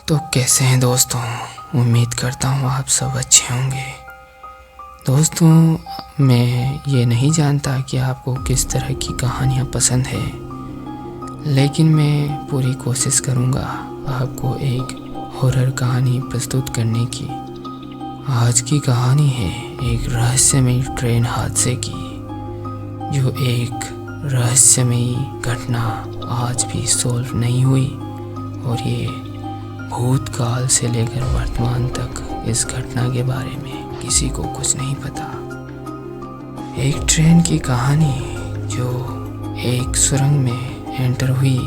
तो कैसे हैं दोस्तों। उम्मीद करता हूँ आप सब अच्छे होंगे। दोस्तों, मैं ये नहीं जानता कि आपको किस तरह की कहानियाँ पसंद है, लेकिन मैं पूरी कोशिश करूँगा आपको एक हॉरर कहानी प्रस्तुत करने की। आज की कहानी है एक रहस्यमयी ट्रेन हादसे की, जो एक रहस्यमयी घटना आज भी सॉल्व नहीं हुई और ये भूतकाल से लेकर वर्तमान तक इस घटना के बारे में किसी को कुछ नहीं पता। एक ट्रेन की कहानी जो एक सुरंग में एंटर हुई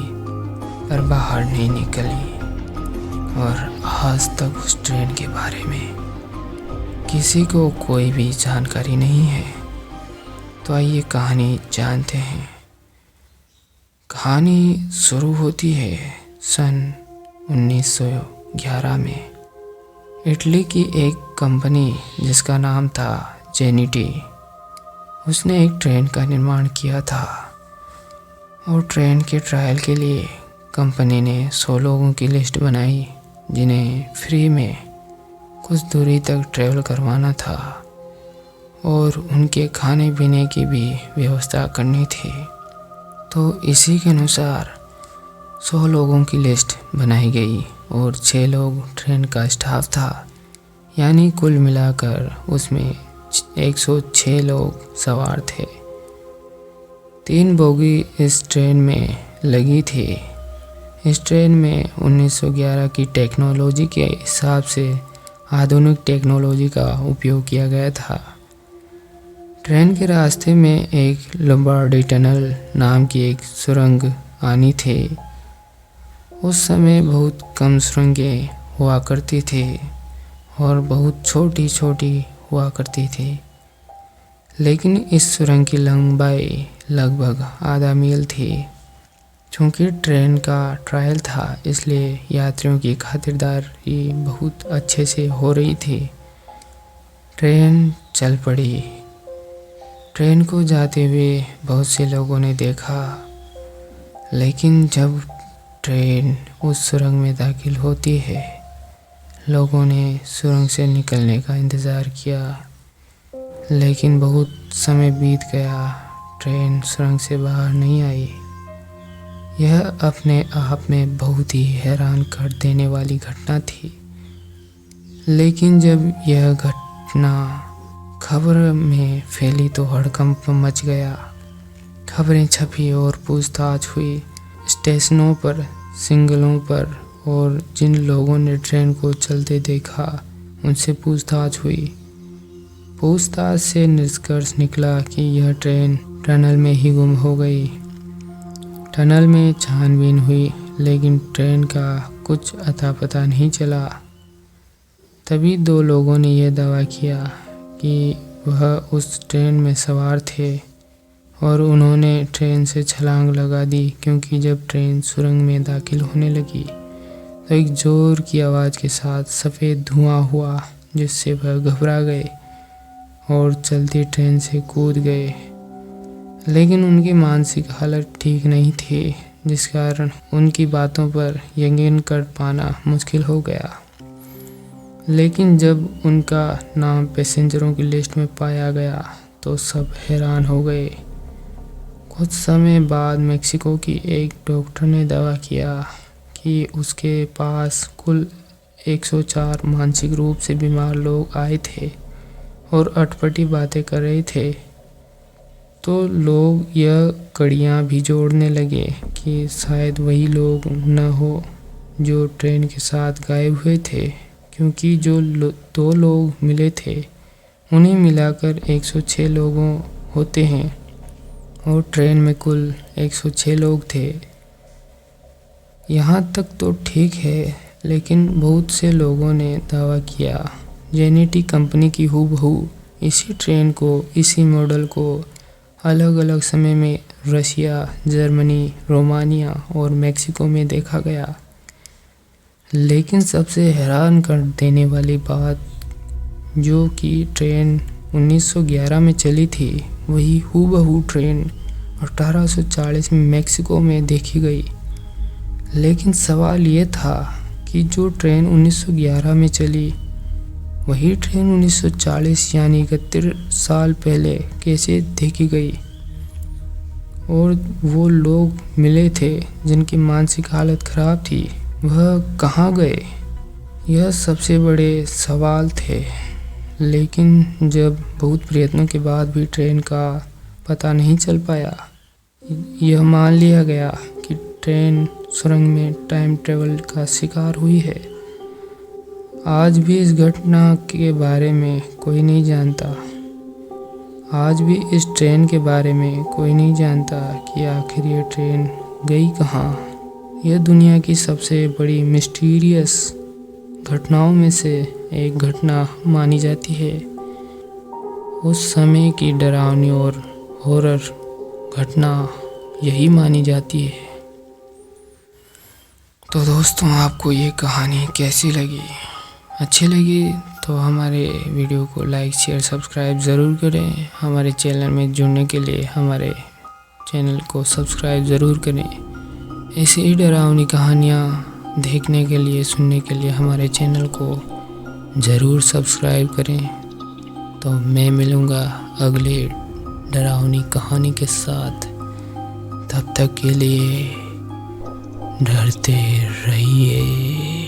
पर बाहर नहीं निकली, और आज तक उस ट्रेन के बारे में किसी को कोई भी जानकारी नहीं है। तो आइए कहानी जानते हैं। कहानी शुरू होती है सन 1911 में। इटली की एक कंपनी जिसका नाम था जेनिटी, उसने एक ट्रेन का निर्माण किया था और ट्रेन के ट्रायल के लिए कंपनी ने 100 लोगों की लिस्ट बनाई जिन्हें फ्री में कुछ दूरी तक ट्रैवल करवाना था और उनके खाने पीने की भी व्यवस्था करनी थी। तो इसी के अनुसार 100 लोगों की लिस्ट बनाई गई और 6 लोग ट्रेन का स्टाफ था, यानी कुल मिलाकर उसमें 106 लोग सवार थे। 3 बोगी इस ट्रेन में लगी थी। इस ट्रेन में 1911 की टेक्नोलॉजी के हिसाब से आधुनिक टेक्नोलॉजी का उपयोग किया गया था। ट्रेन के रास्ते में एक लंबार्डी टनल नाम की एक सुरंग आनी थी। उस समय बहुत कम सुरंगें हुआ करती थी और बहुत छोटी छोटी हुआ करती थी, लेकिन इस सुरंग की लंबाई लगभग आधा मील थी। चूँकि ट्रेन का ट्रायल था, इसलिए यात्रियों की खातिरदारी बहुत अच्छे से हो रही थी। ट्रेन चल पड़ी। ट्रेन को जाते हुए बहुत से लोगों ने देखा, लेकिन जब ट्रेन उस सुरंग में दाखिल होती है, लोगों ने सुरंग से निकलने का इंतज़ार किया, लेकिन बहुत समय बीत गया, ट्रेन सुरंग से बाहर नहीं आई। यह अपने आप में बहुत ही हैरान कर देने वाली घटना थी। लेकिन जब यह घटना खबर में फैली तो हड़कंप मच गया। खबरें छपी और पूछताछ हुई स्टेशनों पर, सिग्नलों पर, और जिन लोगों ने ट्रेन को चलते देखा उनसे पूछताछ हुई। पूछताछ से निष्कर्ष निकला कि यह ट्रेन टनल में ही गुम हो गई। टनल में छानबीन हुई, लेकिन ट्रेन का कुछ अता पता नहीं चला। तभी 2 लोगों ने यह दावा किया कि वह उस ट्रेन में सवार थे और उन्होंने ट्रेन से छलांग लगा दी, क्योंकि जब ट्रेन सुरंग में दाखिल होने लगी तो एक जोर की आवाज़ के साथ सफ़ेद धुआं हुआ, जिससे वह घबरा गए और चलती ट्रेन से कूद गए। लेकिन उनकी मानसिक हालत ठीक नहीं थी, जिस कारण उनकी बातों पर यकीन कर पाना मुश्किल हो गया। लेकिन जब उनका नाम पैसेंजरों की लिस्ट में पाया गया तो सब हैरान हो गए। कुछ समय बाद मेक्सिको की एक डॉक्टर ने दावा किया कि उसके पास कुल 104 मानसिक रूप से बीमार लोग आए थे और अटपटी बातें कर रहे थे। तो लोग यह कड़ियाँ भी जोड़ने लगे कि शायद वही लोग न हो जो ट्रेन के साथ गायब हुए थे, क्योंकि जो 2 लोग मिले थे उन्हें मिलाकर 106 लोगों होते हैं और ट्रेन में कुल 106 लोग थे। यहाँ तक तो ठीक है, लेकिन बहुत से लोगों ने दावा किया जेनिटी कंपनी की हूबहू इसी ट्रेन को, इसी मॉडल को अलग अलग समय में रशिया, जर्मनी, रोमानिया और मेक्सिको में देखा गया। लेकिन सबसे हैरान कर देने वाली बात, जो कि ट्रेन 1911 में चली थी, वही हूबहू ट्रेन 1840 में मेक्सिको में देखी गई। लेकिन सवाल ये था कि कि जो ट्रेन 1911 में चली वही ट्रेन 1940 यानी 31 साल पहले कैसे देखी गई, और वो लोग मिले थे जिनकी मानसिक हालत खराब थी, वह कहाँ गए? यह सबसे बड़े सवाल थे। लेकिन जब बहुत प्रयत्नों के बाद भी ट्रेन का पता नहीं चल पाया, यह मान लिया गया कि ट्रेन सुरंग में टाइम ट्रेवल का शिकार हुई है। आज भी इस घटना के बारे में कोई नहीं जानता। आज भी इस ट्रेन के बारे में कोई नहीं जानता कि आखिर ये ट्रेन गई कहाँ। यह दुनिया की सबसे बड़ी मिस्टीरियस घटनाओं में से एक घटना मानी जाती है। उस समय की डरावनी और हॉरर घटना यही मानी जाती है। तो दोस्तों, आपको ये कहानी कैसी लगी? अच्छी लगी तो हमारे वीडियो को लाइक शेयर सब्सक्राइब ज़रूर करें। हमारे चैनल में जुड़ने के लिए हमारे चैनल को सब्सक्राइब ज़रूर करें। ऐसी ही डरावनी कहानियाँ देखने के लिए, सुनने के लिए हमारे चैनल को ज़रूर सब्सक्राइब करें। तो मैं मिलूँगा अगले डरावनी कहानी के साथ। तब तक के लिए डरते रहिए।